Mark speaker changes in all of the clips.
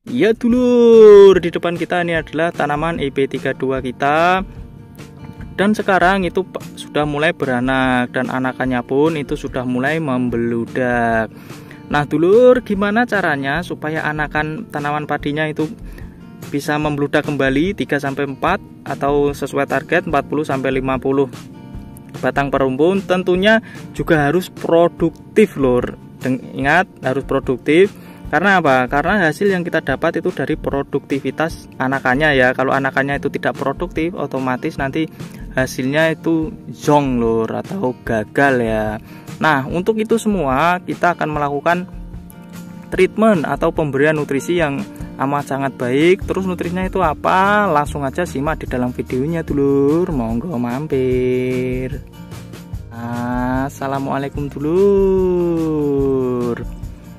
Speaker 1: Ya dulur, di depan kita ini adalah tanaman EB32 kita. Dan sekarang itu sudah mulai beranak dan anakannya pun itu sudah mulai membeludak. Nah dulur, gimana caranya supaya anakan tanaman padinya itu bisa membeludak kembali 3-4 atau sesuai target 40-50 batang per rumpun? Tentunya juga harus produktif lur. Ingat, harus produktif. Karena apa? Karena hasil yang kita dapat itu dari produktivitas anakannya ya. Kalau anakannya itu tidak produktif, otomatis nanti hasilnya itu zong lur atau gagal ya. Nah, untuk itu semua kita akan melakukan treatment atau pemberian nutrisi yang amat sangat baik. Terus nutrisinya itu apa? Langsung aja simak di dalam videonya dulur. Monggo mampir. Assalamualaikum dulur.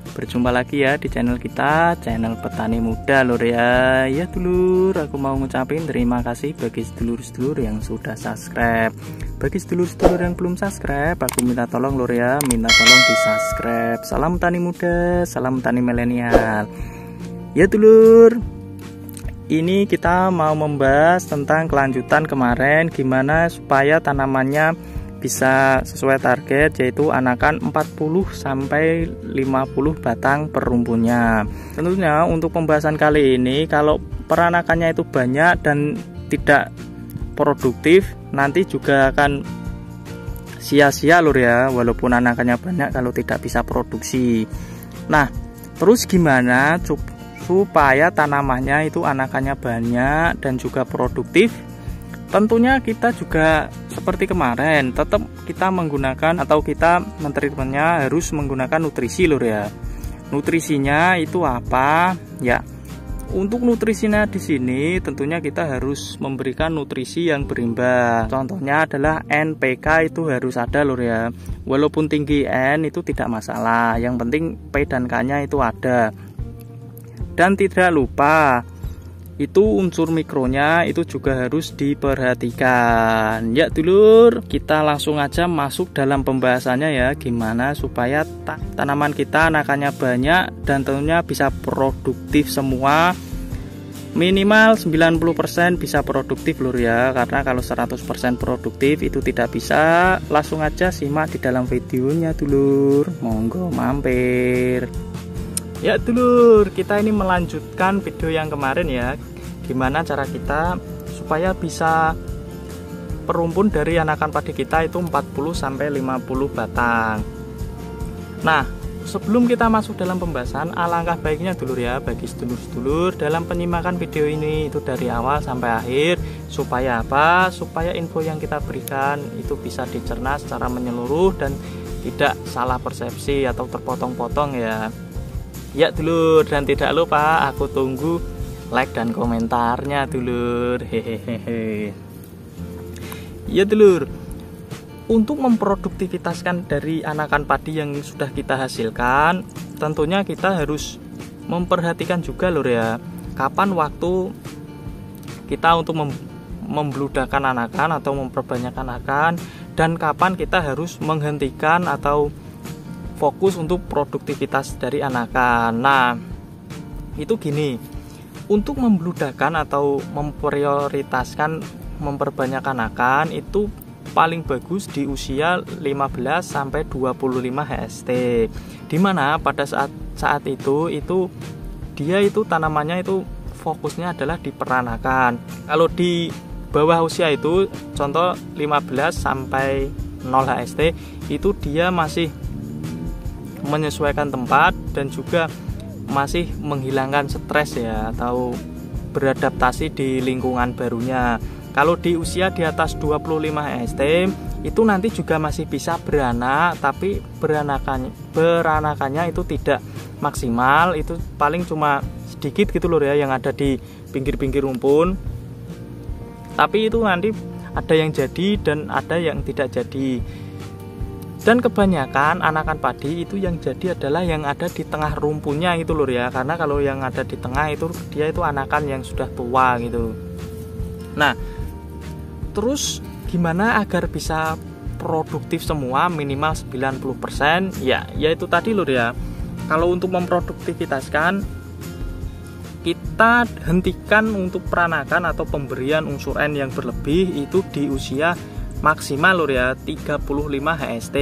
Speaker 1: Berjumpa lagi ya di channel kita, channel petani muda lur ya. Ya dulur, aku mau ngucapin terima kasih bagi sedulur-sedulur yang sudah subscribe. Bagi sedulur-sedulur yang belum subscribe, aku minta tolong lur ya, minta tolong di subscribe. Salam tani muda, salam tani milenial. Ya dulur, ini kita mau membahas tentang kelanjutan kemarin, gimana supaya tanamannya bisa sesuai target, yaitu anakan 40-50 batang per rumpunnya. Tentunya untuk pembahasan kali ini, kalau peranakannya itu banyak dan tidak produktif, nanti juga akan sia-sia lur ya, walaupun anakannya banyak kalau tidak bisa produksi. Nah, terus gimana supaya tanamannya itu anakannya banyak dan juga produktif? Tentunya kita juga seperti kemarin, tetap kita menggunakan atau kita mentreatmentnya harus menggunakan nutrisi lur ya. Nutrisinya itu apa? Ya, untuk nutrisinya di sini tentunya kita harus memberikan nutrisi yang berimbang. Contohnya adalah NPK itu harus ada lur ya. Walaupun tinggi N itu tidak masalah, yang penting P dan K-nya itu ada. Dan tidak lupa itu unsur mikronya itu juga harus diperhatikan. Ya dulur, kita langsung aja masuk dalam pembahasannya ya, gimana supaya tanaman kita anakannya banyak dan tentunya bisa produktif semua. Minimal 90% bisa produktif lur ya, karena kalau 100% produktif itu tidak bisa. Langsung aja simak di dalam videonya dulur, monggo mampir. Ya dulur, kita ini melanjutkan video yang kemarin ya, gimana cara kita supaya bisa perumpun dari anakan padi kita itu 40-50 batang. Nah, sebelum kita masuk dalam pembahasan, alangkah baiknya dulur ya, bagi sedulur-sedulur dalam penyimakan video ini itu dari awal sampai akhir. Supaya apa? Supaya info yang kita berikan itu bisa dicerna secara menyeluruh dan tidak salah persepsi atau terpotong-potong ya. Ya dulur, dan tidak lupa aku tunggu like dan komentarnya dulur. Hehehe. Ya dulur, untuk memproduktivitaskan dari anakan padi yang sudah kita hasilkan, tentunya kita harus memperhatikan juga lur ya, kapan waktu kita untuk membeludakkan anakan atau memperbanyak anakan, dan kapan kita harus menghentikan atau fokus untuk produktivitas dari anakan. Nah, itu gini, untuk membeludakkan atau memprioritaskan memperbanyak anakan itu paling bagus di usia 15-25 HST, dimana pada saat itu dia itu tanamannya itu fokusnya adalah di peranakan. Kalau di bawah usia itu contoh 15 sampai 0 HST itu dia masih menyesuaikan tempat dan juga masih menghilangkan stres ya, atau beradaptasi di lingkungan barunya. Kalau di usia di atas 25 HST itu nanti juga masih bisa beranak, tapi beranakannya itu tidak maksimal, itu paling cuma sedikit gitu loh ya yang ada di pinggir-pinggir rumpun. Tapi itu nanti ada yang jadi dan ada yang tidak jadi. Dan kebanyakan anakan padi itu yang jadi adalah yang ada di tengah rumpunnya itu lur ya, karena kalau yang ada di tengah itu dia itu anakan yang sudah tua gitu. Nah, terus gimana agar bisa produktif semua minimal 90%? Ya itu tadi lur ya. Kalau untuk memproduktivitaskan kita hentikan untuk peranakan atau pemberian unsur N yang berlebih itu di usia maksimal lur ya 35 HST.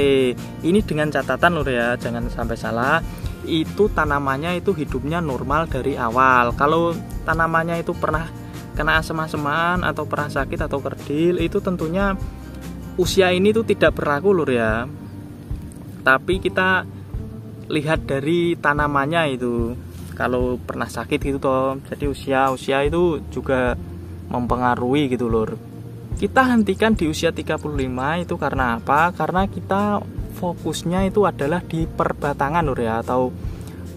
Speaker 1: Ini dengan catatan lur ya, jangan sampai salah, itu tanamannya itu hidupnya normal dari awal. Kalau tanamannya itu pernah kena asam-asaman atau pernah sakit atau kerdil, itu tentunya usia ini tuh tidak berlaku lur ya. Tapi kita lihat dari tanamannya itu, kalau pernah sakit gitu toh, jadi usia itu juga mempengaruhi gitu lur. Kita hentikan di usia 35 itu karena apa? Karena kita fokusnya itu adalah di perbatangan lur ya, atau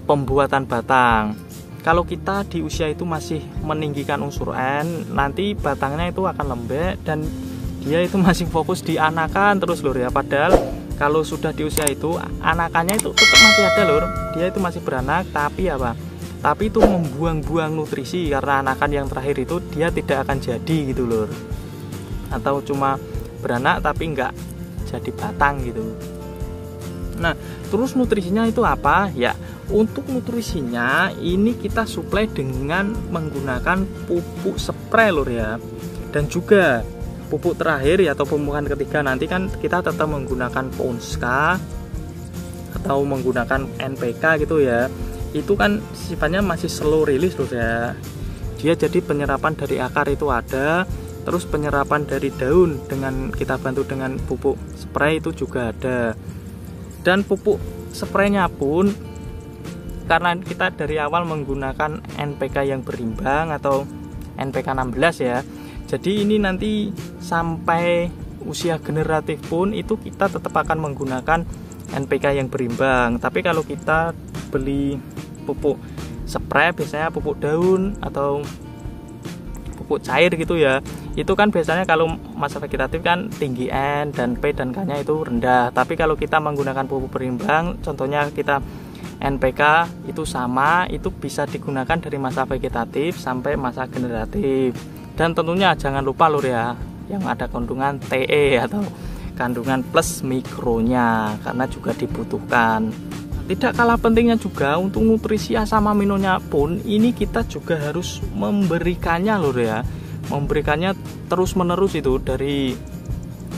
Speaker 1: pembuatan batang. Kalau kita di usia itu masih meninggikan unsur N, nanti batangnya itu akan lembek dan dia itu masih fokus di anakan terus lur ya. Padahal kalau sudah di usia itu, anakannya itu tetap masih ada lur, dia itu masih beranak, tapi apa? Tapi itu membuang-buang nutrisi, karena anakan yang terakhir itu dia tidak akan jadi gitu lur. Atau cuma beranak tapi enggak jadi batang gitu. Nah, terus nutrisinya itu apa? Ya, untuk nutrisinya ini kita suplai dengan menggunakan pupuk spray lur ya. Dan juga pupuk terakhir ya, atau pemupukan ketiga nanti kan kita tetap menggunakan Ponska atau menggunakan NPK gitu ya. Itu kan sifatnya masih slow release lur ya. Dia jadi penyerapan dari akar itu ada, terus penyerapan dari daun dengan kita bantu dengan pupuk spray itu juga ada. Dan pupuk spraynya pun karena kita dari awal menggunakan NPK yang berimbang atau NPK 16 ya. Jadi ini nanti sampai usia generatif pun itu kita tetap akan menggunakan NPK yang berimbang. Tapi kalau kita beli pupuk spray, biasanya pupuk daun atau pupuk cair gitu ya, itu kan biasanya kalau masa vegetatif kan tinggi N dan P dan K nya itu rendah. Tapi kalau kita menggunakan pupuk berimbang, contohnya kita NPK itu sama, itu bisa digunakan dari masa vegetatif sampai masa generatif. Dan tentunya jangan lupa lur ya, yang ada kandungan TE atau kandungan plus mikronya, karena juga dibutuhkan. Tidak kalah pentingnya juga untuk nutrisi asam aminonya pun ini kita juga harus memberikannya lur ya. Memberikannya terus menerus itu dari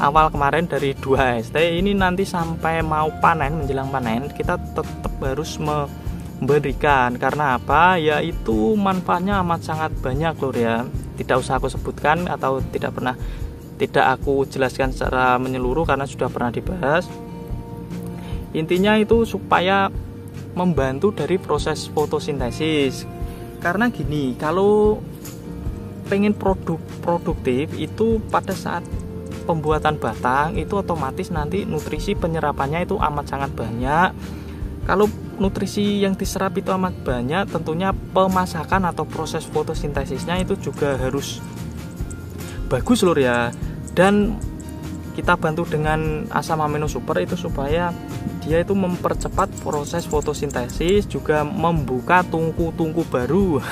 Speaker 1: awal kemarin dari 2 ST ini nanti sampai mau panen, menjelang panen kita tetap harus memberikan. Karena apa? Yaitu manfaatnya amat sangat banyak lur ya. Tidak usah aku sebutkan atau tidak aku jelaskan secara menyeluruh karena sudah pernah dibahas. Intinya itu supaya membantu dari proses fotosintesis. Karena gini, kalau pengen produktif itu pada saat pembuatan batang itu otomatis nanti nutrisi penyerapannya itu amat sangat banyak. Kalau nutrisi yang diserap itu amat banyak, tentunya pemasakan atau proses fotosintesisnya itu juga harus bagus lur ya. Dan kita bantu dengan asam amino super itu supaya dia itu mempercepat proses fotosintesis, juga membuka tungku-tungku baru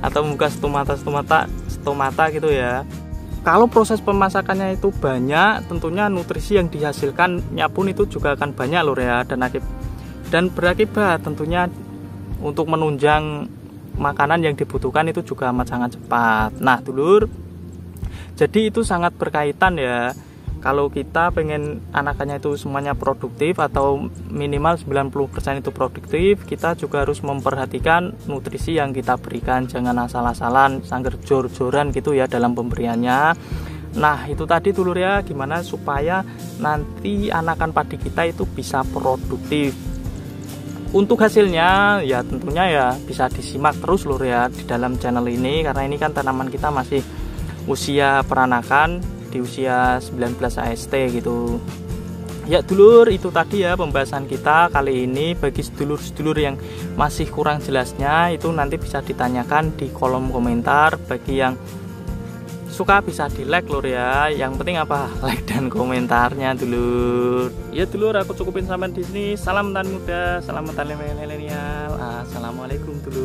Speaker 1: atau membuka stomata gitu ya. Kalau proses pemasakannya itu banyak, tentunya nutrisi yang dihasilkannya pun itu juga akan banyak lur ya, dan berakibat tentunya untuk menunjang makanan yang dibutuhkan itu juga amat sangat cepat. Nah dulur, jadi itu sangat berkaitan ya. Kalau kita pengen anakannya itu semuanya produktif atau minimal 90% itu produktif, kita juga harus memperhatikan nutrisi yang kita berikan. Jangan asal-asalan, sangger jor-joran gitu ya dalam pemberiannya. Nah itu tadi dulur ya, gimana supaya nanti anakan padi kita itu bisa produktif. Untuk hasilnya ya tentunya ya bisa disimak terus lur ya di dalam channel ini, karena ini kan tanaman kita masih usia peranakan di usia 19 AST gitu. Ya dulur, itu tadi ya pembahasan kita kali ini. Bagi sedulur-sedulur yang masih kurang jelasnya itu nanti bisa ditanyakan di kolom komentar. Bagi yang suka bisa di like lur ya. Yang penting apa? Like dan komentarnya dulur. Ya dulur, aku cukupin sampai di sini. Salam petani muda, salam petani milenial. Assalamualaikum dulur.